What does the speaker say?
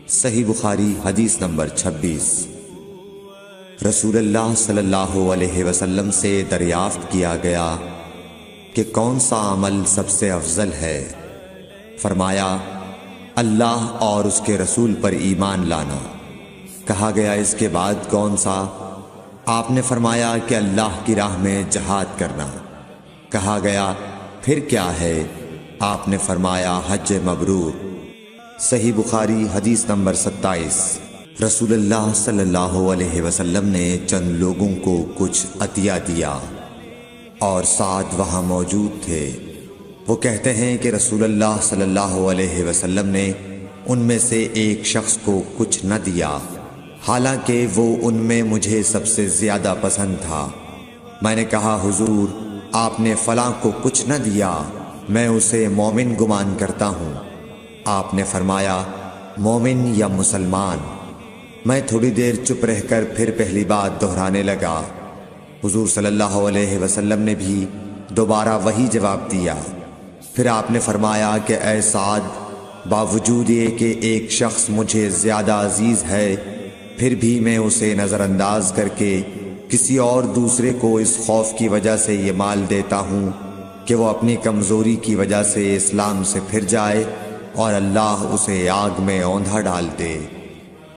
صحیح بخاری حدیث نمبر 26۔ رسول اللہ صلی اللہ علیہ وسلم سے دریافت کیا گیا کہ کون سا عمل سب سے افضل ہے؟ فرمایا اللہ اور اس کے رسول پر ایمان لانا۔ کہا گیا اس کے بعد کون سا؟ آپ نے فرمایا کہ اللہ کی راہ میں جہاد کرنا۔ کہا گیا پھر کیا ہے؟ آپ نے فرمایا حج مبرور۔ صحیح بخاری حدیث نمبر 27۔ رسول اللہ صلی اللہ علیہ وسلم نے چند لوگوں کو کچھ عطیہ دیا اور سعد وہاں موجود تھے۔ وہ کہتے ہیں کہ رسول اللہ صلی اللہ علیہ وسلم نے ان میں سے ایک شخص کو کچھ نہ دیا، حالانکہ وہ ان میں مجھے سب سے زیادہ پسند تھا۔ میں نے کہا حضور آپ نے فلاں کو کچھ نہ دیا، میں اسے مومن گمان کرتا ہوں۔ آپ نے فرمایا مومن یا مسلمان؟ میں تھوڑی دیر چپ رہ کر پھر پہلی بات دہرانے لگا۔ حضور صلی اللہ علیہ وسلم نے بھی دوبارہ وہی جواب دیا۔ پھر آپ نے فرمایا کہ اے سعد، باوجود یہ کہ ایک شخص مجھے زیادہ عزیز ہے، پھر بھی میں اسے نظر انداز کر کے کسی اور دوسرے کو اس خوف کی وجہ سے یہ مال دیتا ہوں کہ وہ اپنی کمزوری کی وجہ سے اسلام سے پھر جائے اور اللہ اسے آگ میں اوندھا ڈال دے۔